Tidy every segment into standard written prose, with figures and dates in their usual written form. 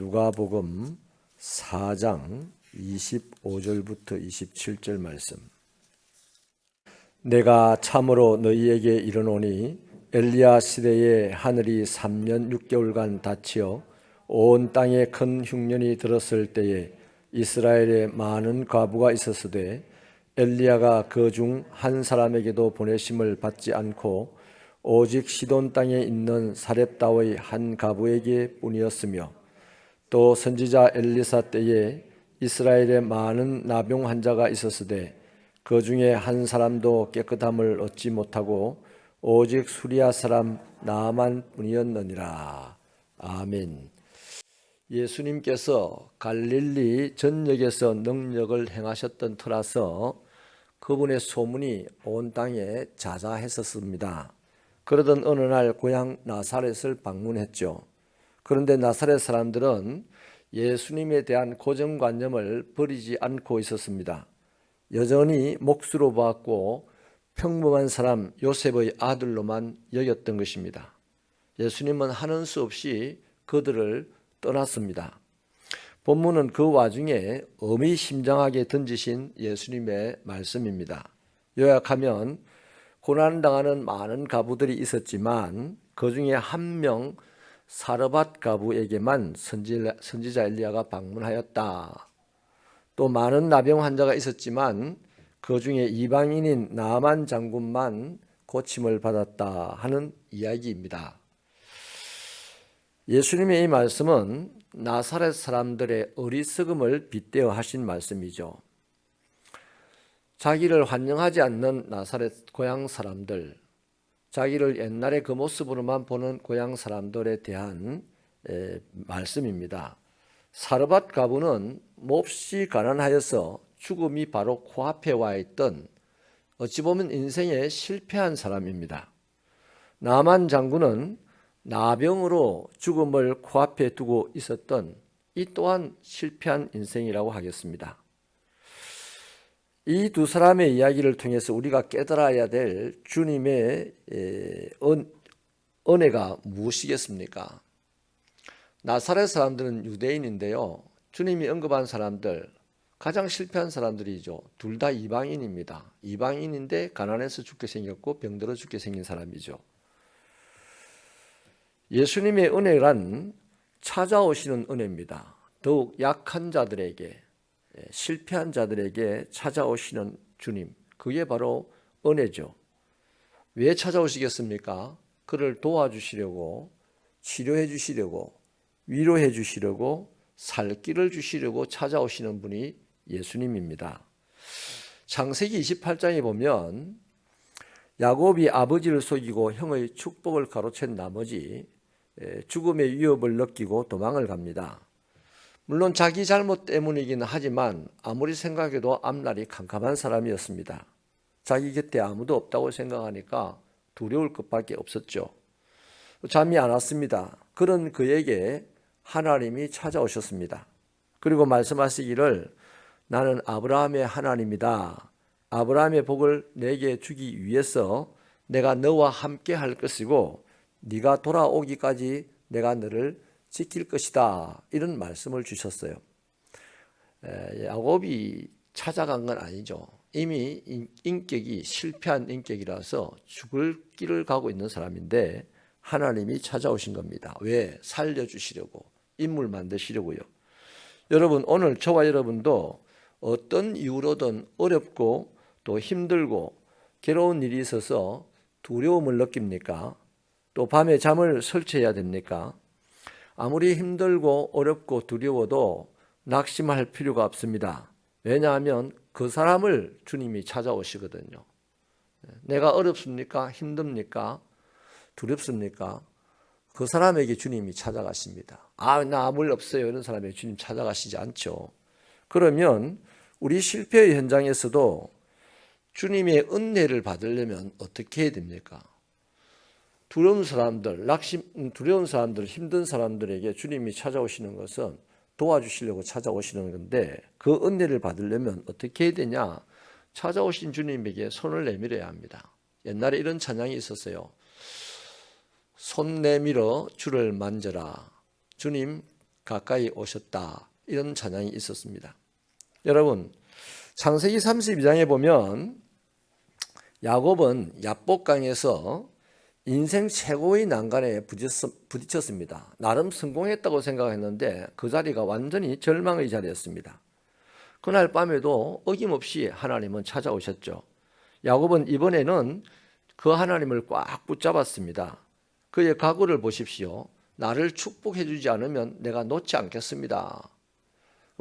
누가복음 4장 25절부터 27절 말씀. 내가 참으로 너희에게 이르노니 엘리야 시대에 하늘이 3년 6개월간 닫히어 온 땅에 큰 흉년이 들었을 때에 이스라엘에 많은 과부가 있었으되 엘리야가 그 중 한 사람에게도 보내심을 받지 않고 오직 시돈 땅에 있는 사렙다의 한 과부에게 뿐이었으며 또 선지자 엘리사 때에 이스라엘에 많은 나병 환자가 있었으되 그 중에 한 사람도 깨끗함을 얻지 못하고 오직 수리아 사람 나만 뿐이었느니라. 아멘. 예수님께서 갈릴리 전역에서 능력을 행하셨던 터라서 그분의 소문이 온 땅에 자자했었습니다. 그러던 어느 날 고향 나사렛을 방문했죠. 그런데 나사렛 사람들은 예수님에 대한 고정관념을 버리지 않고 있었습니다. 여전히 몫으로 보았고 평범한 사람 요셉의 아들로만 여겼던 것입니다. 예수님은 하는 수 없이 그들을 떠났습니다. 본문은 그 와중에 의미심장하게 던지신 예수님의 말씀입니다. 요약하면 고난당하는 많은 과부들이 있었지만 그 중에 한 명 사르밧 과부에게만 선지자 엘리야가 방문하였다. 또 많은 나병 환자가 있었지만 그 중에 이방인인 나만 장군만 고침을 받았다 하는 이야기입니다. 예수님의 이 말씀은 나사렛 사람들의 어리석음을 빗대어 하신 말씀이죠. 자기를 환영하지 않는 나사렛 고향 사람들, 자기를 옛날의 그 모습으로만 보는 고향 사람들에 대한 말씀입니다. 사르밧 과부는 몹시 가난하여서 죽음이 바로 코앞에 와 있던 어찌 보면 인생에 실패한 사람입니다. 나만 장군은 나병으로 죽음을 코앞에 두고 있었던 이 또한 실패한 인생이라고 하겠습니다. 이 두 사람의 이야기를 통해서 우리가 깨달아야 될 주님의 은혜가 무엇이겠습니까? 나사렛 사람들은 유대인인데요. 주님이 언급한 사람들 가장 실패한 사람들이죠. 둘 다 이방인입니다. 이방인인데 가난해서 죽게 생겼고 병들어 죽게 생긴 사람이죠. 예수님의 은혜란 찾아오시는 은혜입니다. 더욱 약한 자들에게, 실패한 자들에게 찾아오시는 주님, 그게 바로 은혜죠. 왜 찾아오시겠습니까? 그를 도와주시려고, 치료해 주시려고, 위로해 주시려고, 살 길을 주시려고 찾아오시는 분이 예수님입니다. 창세기 28장에 보면 야곱이 아버지를 속이고 형의 축복을 가로챈 나머지 죽음의 위협을 느끼고 도망을 갑니다. 물론 자기 잘못 때문이긴 하지만 아무리 생각해도 앞날이 캄캄한 사람이었습니다. 자기 곁에 아무도 없다고 생각하니까 두려울 것밖에 없었죠. 잠이 안 왔습니다. 그런 그에게 하나님이 찾아오셨습니다. 그리고 말씀하시기를 나는 아브라함의 하나님이다. 아브라함의 복을 내게 주기 위해서 내가 너와 함께 할 것이고 네가 돌아오기까지 내가 너를 지킬 것이다. 이런 말씀을 주셨어요. 야곱이 찾아간 건 아니죠. 이미 인격이 실패한 인격이라서 죽을 길을 가고 있는 사람인데 하나님이 찾아오신 겁니다. 왜? 살려주시려고, 인물 만드시려고요. 여러분, 오늘 저와 여러분도 어떤 이유로든 어렵고 또 힘들고 괴로운 일이 있어서 두려움을 느낍니까? 또 밤에 잠을 설치해야 됩니까? 아무리 힘들고 어렵고 두려워도 낙심할 필요가 없습니다. 왜냐하면 그 사람을 주님이 찾아오시거든요. 내가 어렵습니까? 힘듭니까? 두렵습니까? 그 사람에게 주님이 찾아가십니다. 나 아무 일 없어요. 이런 사람에게 주님 찾아가시지 않죠. 그러면 우리 실패의 현장에서도 주님의 은혜를 받으려면 어떻게 해야 됩니까? 두려운 사람들, 두려운 사람들, 힘든 사람들에게 주님이 찾아오시는 것은 도와주시려고 찾아오시는 건데 그 은혜를 받으려면 어떻게 해야 되냐? 찾아오신 주님에게 손을 내밀어야 합니다. 옛날에 이런 찬양이 있었어요. 손 내밀어 주를 만져라. 주님 가까이 오셨다. 이런 찬양이 있었습니다. 여러분, 창세기 32장에 보면 야곱은 야복강에서 인생 최고의 난간에 부딪혔습니다. 나름 성공했다고 생각했는데 그 자리가 완전히 절망의 자리였습니다. 그날 밤에도 어김없이 하나님은 찾아오셨죠. 야곱은 이번에는 그 하나님을 꽉 붙잡았습니다. 그의 각오를 보십시오. 나를 축복해 주지 않으면 내가 놓지 않겠습니다.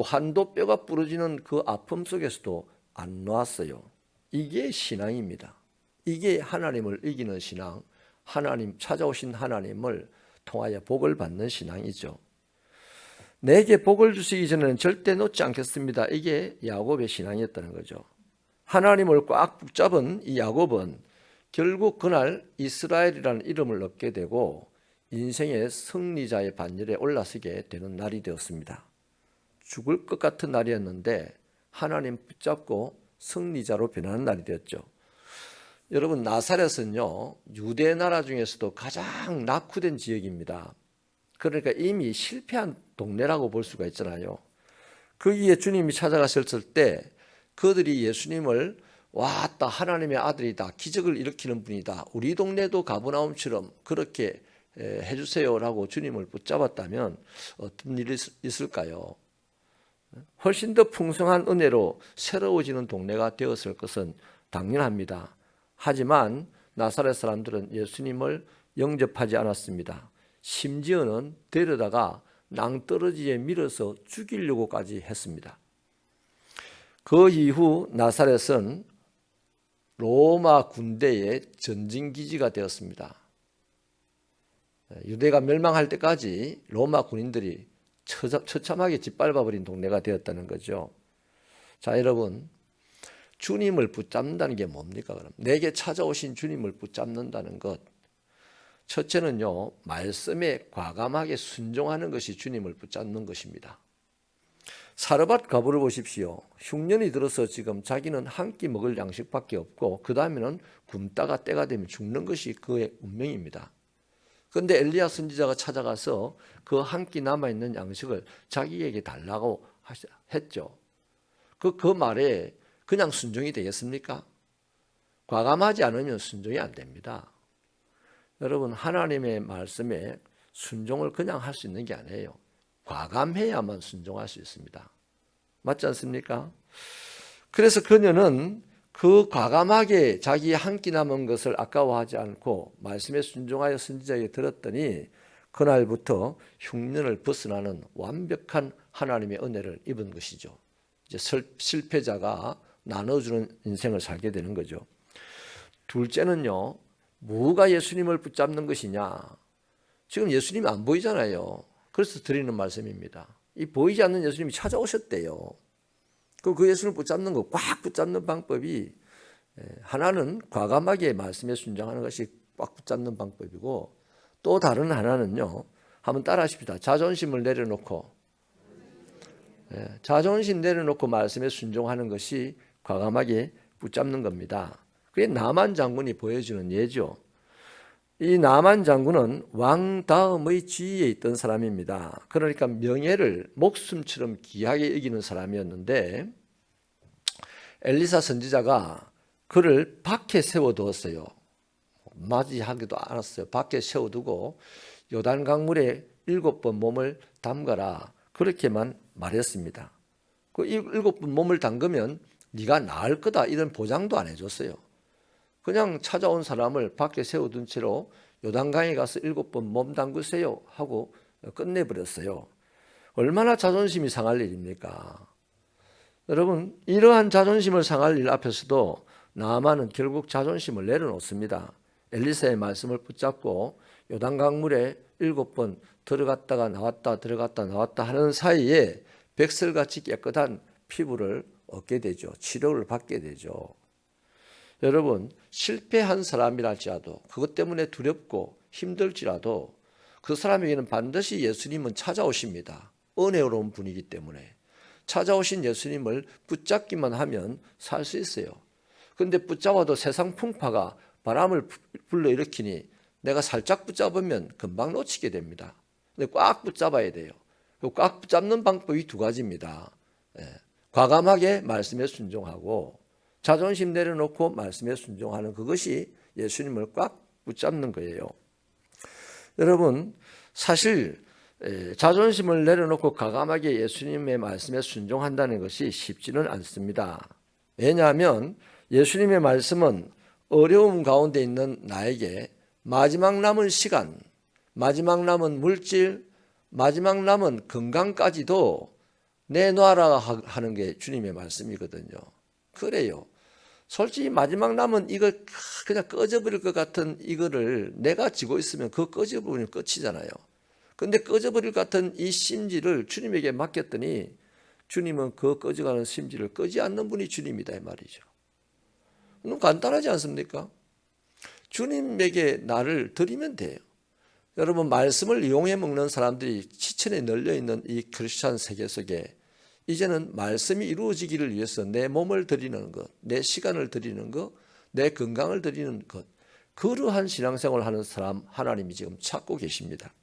한도 뼈가 부러지는 그 아픔 속에서도 안 놓았어요. 이게 신앙입니다. 이게 하나님을 이기는 신앙, 하나님 찾아오신 하나님을 통하여 복을 받는 신앙이죠. 내게 복을 주시기 전에는 절대 놓지 않겠습니다. 이게 야곱의 신앙이었다는 거죠. 하나님을 꽉 붙잡은 이 야곱은 결국 그날 이스라엘이라는 이름을 얻게 되고 인생의 승리자의 반열에 올라서게 되는 날이 되었습니다. 죽을 것 같은 날이었는데 하나님 붙잡고 승리자로 변하는 날이 되었죠. 여러분, 나사렛은요, 유대 나라 중에서도 가장 낙후된 지역입니다. 그러니까 이미 실패한 동네라고 볼 수가 있잖아요. 거기에 주님이 찾아가셨을 때 그들이 예수님을 왔다, 하나님의 아들이다, 기적을 일으키는 분이다, 우리 동네도 가버나움처럼 그렇게 해주세요라고 주님을 붙잡았다면 어떤 일이 있을까요? 훨씬 더 풍성한 은혜로 새로워지는 동네가 되었을 것은 당연합니다. 하지만 나사렛 사람들은 예수님을 영접하지 않았습니다. 심지어는 데려다가 낭떠러지에 밀어서 죽이려고까지 했습니다. 그 이후 나사렛은 로마 군대의 전진기지가 되었습니다. 유대가 멸망할 때까지 로마 군인들이 처참하게 짓밟아버린 동네가 되었다는 거죠. 자, 여러분, 주님을 붙잡는다는 게 뭡니까? 그럼 내게 찾아오신 주님을 붙잡는다는 것, 첫째는요, 말씀에 과감하게 순종하는 것이 주님을 붙잡는 것입니다. 사르밧 과부를 보십시오. 흉년이 들어서 지금 자기는 한 끼 먹을 양식밖에 없고 그 다음에는 굶다가 때가 되면 죽는 것이 그의 운명입니다. 그런데 엘리야 선지자가 찾아가서 그 한 끼 남아있는 양식을 자기에게 달라고 했죠. 그 말에 그냥 순종이 되겠습니까? 과감하지 않으면 순종이 안 됩니다. 여러분, 하나님의 말씀에 순종을 그냥 할 수 있는 게 아니에요. 과감해야만 순종할 수 있습니다. 맞지 않습니까? 그래서 그녀는 그 과감하게 자기 한 끼 남은 것을 아까워하지 않고 말씀에 순종하여 선지자에게 들었더니 그날부터 흉년을 벗어나는 완벽한 하나님의 은혜를 입은 것이죠. 이제 실패자가 나눠주는 인생을 살게 되는 거죠. 둘째는요, 뭐가 예수님을 붙잡는 것이냐? 지금 예수님이 안 보이잖아요. 그래서 드리는 말씀입니다. 이 보이지 않는 예수님이 찾아오셨대요. 그 예수님을 붙잡는 거, 꽉 붙잡는 방법이 하나는 과감하게 말씀에 순종하는 것이 꽉 붙잡는 방법이고, 또 다른 하나는요, 한번 따라 하십시다. 자존심을 내려놓고 말씀에 순종하는 것이 과감하게 붙잡는 겁니다. 그게 나만 장군이 보여주는 예죠. 이 나만 장군은 왕 다음의 지위에 있던 사람입니다. 그러니까 명예를 목숨처럼 귀하게 여기는 사람이었는데 엘리사 선지자가 그를 밖에 세워두었어요. 맞이하기도 않았어요. 밖에 세워두고 요단 강물에 7번 몸을 담가라, 그렇게만 말했습니다. 그 7번 몸을 담그면 네가 나을 거다, 이런 보장도 안 해줬어요. 그냥 찾아온 사람을 밖에 세워둔 채로 요단강에 가서 7번 몸 담그세요 하고 끝내버렸어요. 얼마나 자존심이 상할 일입니까? 여러분, 이러한 자존심을 상할 일 앞에서도 나아만은 결국 자존심을 내려놓습니다. 엘리사의 말씀을 붙잡고 요단강물에 7번 들어갔다가 나왔다 들어갔다 나왔다 하는 사이에 백설같이 깨끗한 피부를 얻게 되죠. 치료를 받게 되죠. 여러분, 실패한 사람이랄지라도, 그것 때문에 두렵고 힘들지라도 그 사람에게는 반드시 예수님은 찾아오십니다. 은혜로운 분이기 때문에 찾아오신 예수님을 붙잡기만 하면 살 수 있어요. 그런데 붙잡아도 세상 풍파가 바람을 불러일으키니 내가 살짝 붙잡으면 금방 놓치게 됩니다. 근데 꽉 붙잡아야 돼요. 꽉 붙잡는 방법이 두 가지입니다. 과감하게 말씀에 순종하고 자존심 내려놓고 말씀에 순종하는 그것이 예수님을 꽉 붙잡는 거예요. 여러분, 사실 자존심을 내려놓고 과감하게 예수님의 말씀에 순종한다는 것이 쉽지는 않습니다. 왜냐하면 예수님의 말씀은 어려움 가운데 있는 나에게 마지막 남은 시간, 마지막 남은 물질, 마지막 남은 건강까지도 내놔라 하는 게 주님의 말씀이거든요. 그래요. 솔직히 마지막 남은 이거 그냥 꺼져버릴 것 같은 이거를 내가 지고 있으면 그거 꺼져버리면 끝이잖아요. 근데 꺼져버릴 것 같은 이 심지를 주님에게 맡겼더니 주님은 그 꺼져가는 심지를 끄지 않는 분이 주님이다 이 말이죠. 너무 간단하지 않습니까? 주님에게 나를 드리면 돼요. 여러분, 말씀을 이용해 먹는 사람들이 지천에 널려있는 이 크리스찬 세계 속에 이제는 말씀이 이루어지기를 위해서 내 몸을 드리는 것, 내 시간을 드리는 것, 내 건강을 드리는 것, 그러한 신앙생활을 하는 사람 하나님이 지금 찾고 계십니다.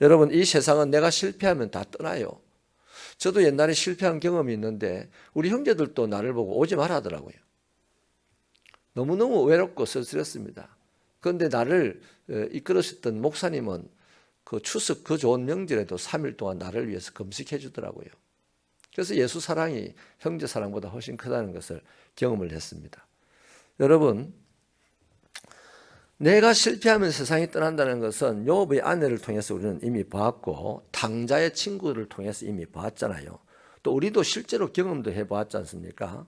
여러분, 이 세상은 내가 실패하면 다 떠나요. 저도 옛날에 실패한 경험이 있는데 우리 형제들도 나를 보고 오지 마라 하더라고요. 너무너무 외롭고 쓸쓸했습니다. 그런데 나를 이끌으셨던 목사님은 그 추석 그 좋은 명절에도 3일 동안 나를 위해서 금식해 주더라고요. 그래서 예수 사랑이 형제 사랑보다 훨씬 크다는 것을 경험을 했습니다. 여러분, 내가 실패하면 세상이 떠난다는 것은 욥의 아내를 통해서 우리는 이미 봤고 당자의 친구를 통해서 이미 봤잖아요. 또 우리도 실제로 경험도 해봤지 않습니까?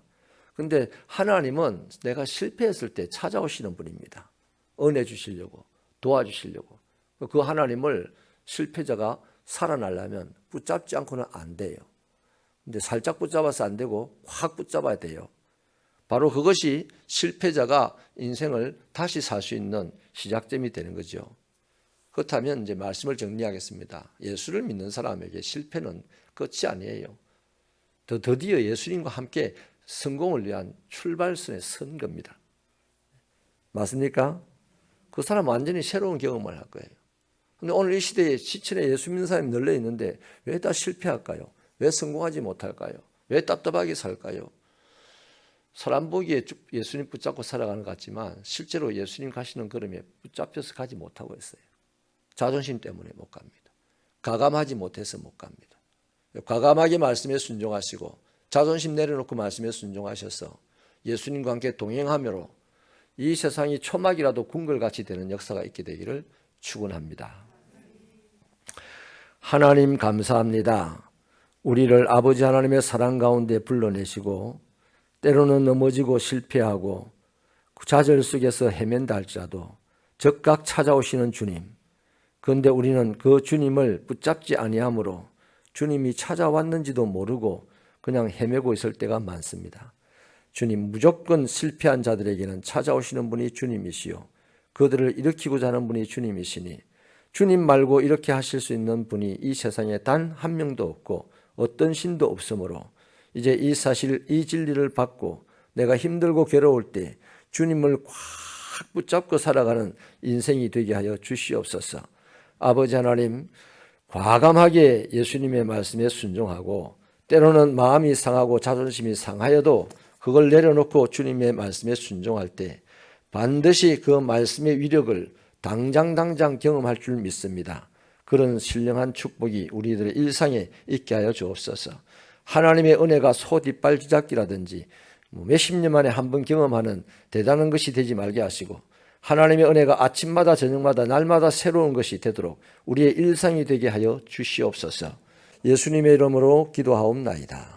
그런데 하나님은 내가 실패했을 때 찾아오시는 분입니다. 은혜 주시려고, 도와주시려고. 그 하나님을 실패자가 살아나려면 붙잡지 않고는 안 돼요. 근데 살짝 붙잡아서 안 되고 확 붙잡아야 돼요. 바로 그것이 실패자가 인생을 다시 살 수 있는 시작점이 되는 거죠. 그렇다면 이제 말씀을 정리하겠습니다. 예수를 믿는 사람에게 실패는 끝이 아니에요. 드디어 예수님과 함께 성공을 위한 출발선에 선 겁니다. 맞습니까? 그 사람 완전히 새로운 경험을 할 거예요. 근데 오늘 이 시대에 지천에 예수 믿는 사람이 널려 있는데 왜 다 실패할까요? 왜 성공하지 못할까요? 왜 답답하게 살까요? 사람 보기에 예수님 붙잡고 살아가는 것 같지만 실제로 예수님 가시는 걸음에 붙잡혀서 가지 못하고 있어요. 자존심 때문에 못 갑니다. 과감하지 못해서 못 갑니다. 과감하게 말씀에 순종하시고 자존심 내려놓고 말씀에 순종하셔서 예수님과 함께 동행하므로 이 세상이 초막이라도 궁궐같이 되는 역사가 있게 되기를 축원합니다. 하나님 감사합니다. 우리를 아버지 하나님의 사랑 가운데 불러내시고 때로는 넘어지고 실패하고 좌절 속에서 헤맨다 할지라도 적각 찾아오시는 주님, 그런데 우리는 그 주님을 붙잡지 아니하므로 주님이 찾아왔는지도 모르고 그냥 헤매고 있을 때가 많습니다. 주님, 무조건 실패한 자들에게는 찾아오시는 분이 주님이시요 그들을 일으키고자 하는 분이 주님이시니 주님 말고 이렇게 하실 수 있는 분이 이 세상에 단 한 명도 없고 어떤 신도 없으므로 이제 이 사실, 이 진리를 받고 내가 힘들고 괴로울 때 주님을 꽉 붙잡고 살아가는 인생이 되게 하여 주시옵소서. 아버지 하나님, 과감하게 예수님의 말씀에 순종하고 때로는 마음이 상하고 자존심이 상하여도 그걸 내려놓고 주님의 말씀에 순종할 때 반드시 그 말씀의 위력을 당장 경험할 줄 믿습니다. 그런 신령한 축복이 우리들의 일상에 있게 하여 주옵소서. 하나님의 은혜가 소 뒷발 쥐잡기라든지 몇십 년 만에 한 번 경험하는 대단한 것이 되지 말게 하시고 하나님의 은혜가 아침마다 저녁마다 날마다 새로운 것이 되도록 우리의 일상이 되게 하여 주시옵소서. 예수님의 이름으로 기도하옵나이다.